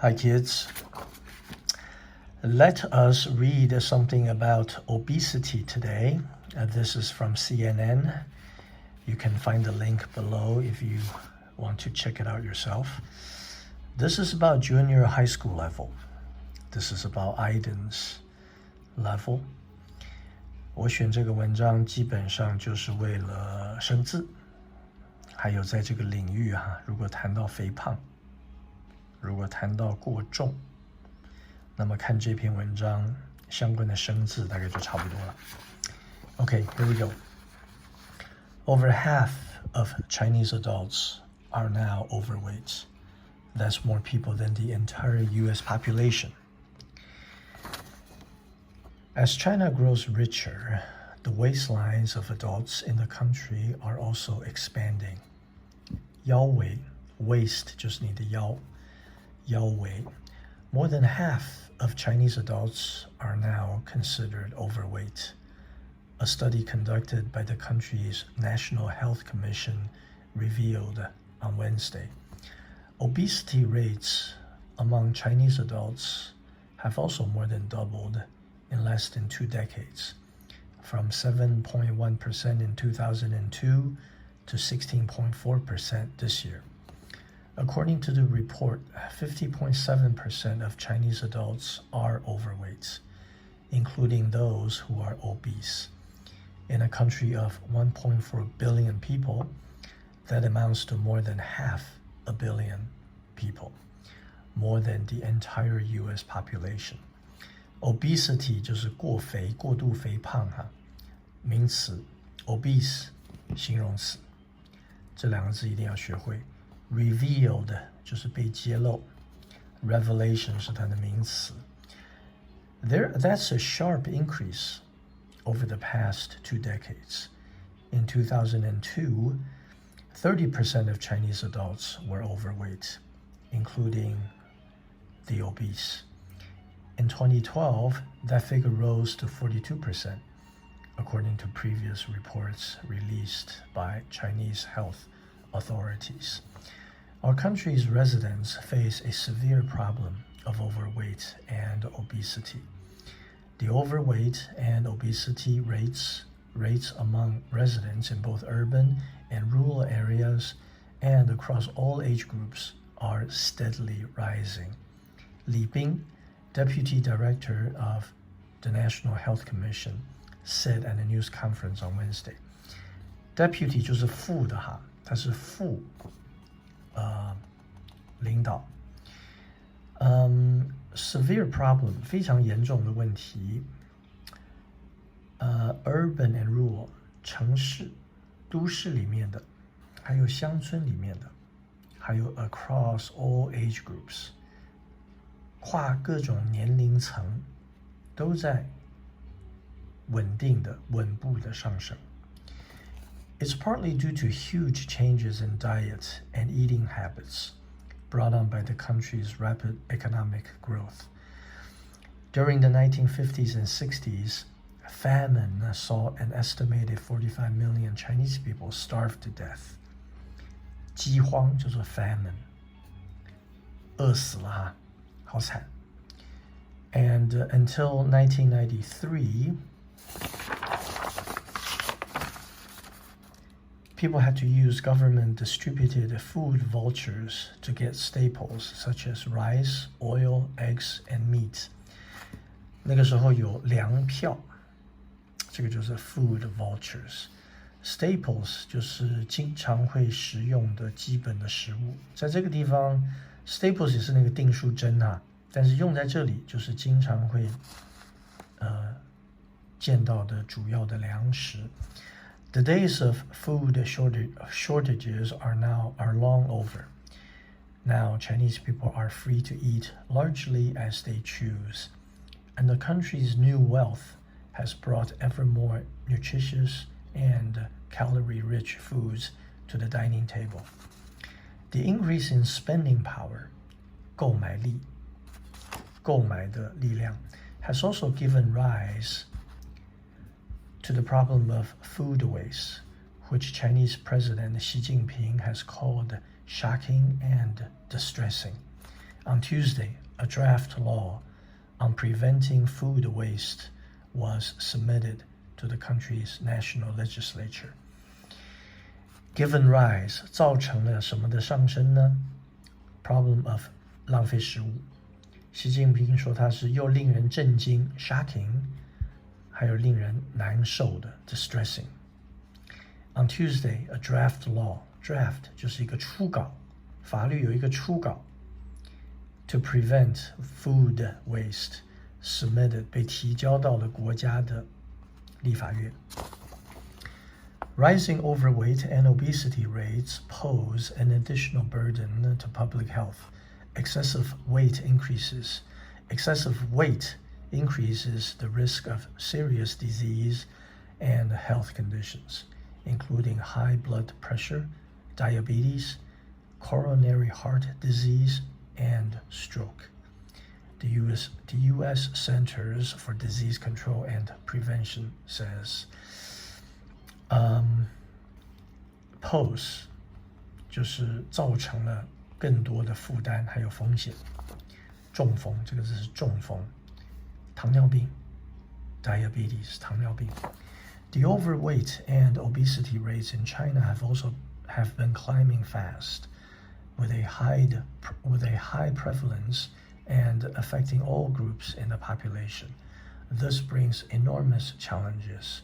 Hi kids. Let us read something about obesity today. This is from CNN. You can find the link below if you want to check it out yourself. This is about junior high school level. This is about Aiden's level. 我选这个文章基本上就是为了生字，还有在这个领域如果谈到肥胖，如果谈到过重，那么看这篇文章相关的生字大概就差不多了。Okay, here we go. Over half of Chinese adults are now overweight. That's more people than the entire US population. As China grows richer, the waistlines of adults in the country are also expanding. 腰围 waist 就是你的腰围 More than half of Chinese adults are now considered overweight. A study conducted by the country's National Health Commission revealed on Wednesday. Obesity rates among Chinese adults have also more than doubled in less than 2 decades, from 7.1% in 2002 to 16.4% this year. According to the report, 50.7% of Chinese adults are overweight, including those who are obese. In a country of 1.4 billion people, that amounts to more than 500 million people, more than the entire US population. Obesity 就是过肥、过度肥胖名词 obese 形容词，这两个字一定要学会。Revealed 就是被揭露 Revelation 是它的名词。That's a sharp increase over the past 2 decades. In 2002, 30% of Chinese adults were overweight, including the obese. In 2012, that figure rose to 42%, according to previous reports released by Chinese health authorities. Our country's residents face a severe problem of overweight and obesity. The overweight and obesity rates among residents in both urban and rural areas and across all age groups are steadily rising. Li Bing, Deputy Director of the National Health Commission, said at a news conference on Wednesday. Deputy 就是副的他是副领导。Severe problem 非常严重的问题。Urban and rural 城市都市里面的，还有乡村里面的，还有 across all age groups 跨各种年龄层都在稳定的稳步的上升。It's partly due to huge changes in diet and eating habits brought on by the country's rapid economic growth. During the 1950s and 60s, famine saw an estimated 45 million Chinese people starve to death. 饥荒就是 famine， 饿死了好惨。And until 1993, people had to use government-distributed food vouchers to get staples such as rice, oil, eggs, and meat. 那个时候有粮票，这个就是 food vouchers. Staples 就是经常会食用的基本的食物。在这个地方 ，staples 也是那个订书针但是用在这里就是经常会见到的主要的粮食。The days of food shortages are long over. Now Chinese people are free to eat largely as they choose, and the country's new wealth has brought ever more nutritious and calorie-rich foods to the dining table. The increase in spending power, 购买力，购买的力量 has also given rise to the problem of food waste, which Chinese President Xi Jinping has called shocking and distressing. On Tuesday, a draft law on preventing food waste was submitted to the country's national legislature. Given rise 造成了什么的上升呢？ Problem of 浪费食物。习近平说它是又令人震惊 shocking， 还有令人难受的 distressing。 On Tuesday, a draft law, draft 就是一个初稿，法律有一个初稿 to prevent food waste submitted 被提交到了国家的立法院。Rising overweight and obesity rates pose an additional burden to public health. Excessive weight increases the risk of serious disease and health conditions, including high blood pressure, diabetes, coronary heart disease, and stroke. The U.S. Centers for Disease Control and Prevention says, pose 就是造成了更多的负担还有风险。中风这个字是中风，糖尿病 diabetes 糖尿病。The overweight and obesity rates in China have been climbing fast, with a high prevalence and affecting all groups in the population. This brings enormous challenges,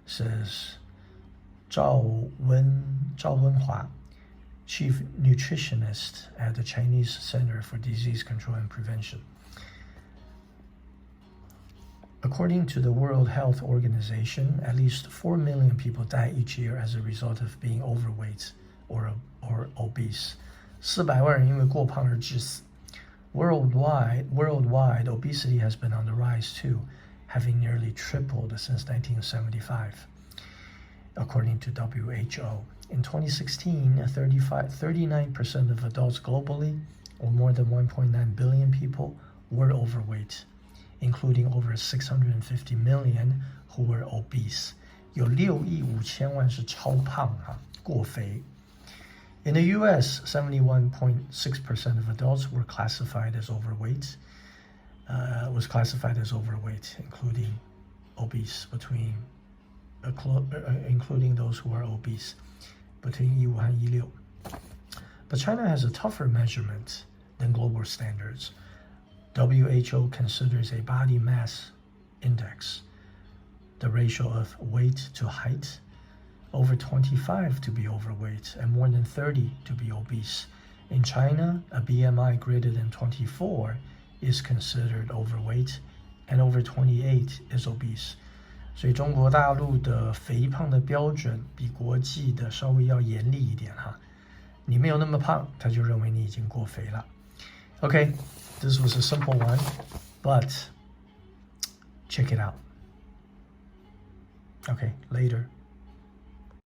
says 赵文华, Chief Nutritionist at the Chinese Center for Disease Control and Prevention. According to the World Health Organization, at least 4 million people die each year as a result of being overweight or obese. 400万人因为过胖而致死。Worldwide, obesity has been on the rise too, having nearly tripled since 1975, according to WHO. In 2016, 39% of adults globally, or more than 1.9 billion people, were overweight, including over 650 million who were obese. 有6亿5千万是超胖过肥。In the U.S., 71.6% of adults were classified as overweight, including obese including those who are obese between 15和16. But China has a tougher measurement than global standards. WHO considers a body mass index, the ratio of weight to height, over 25 to be overweight and more than 30 to be obese. In China, a BMI greater than 24 is considered overweight and over 28 is obese. 所以中国大陆的肥胖的标准比国际的稍微要严厉一点哈。你没有那么胖，他就认为你已经过肥了。Okay, this was a simple one, but check it out. Okay, later.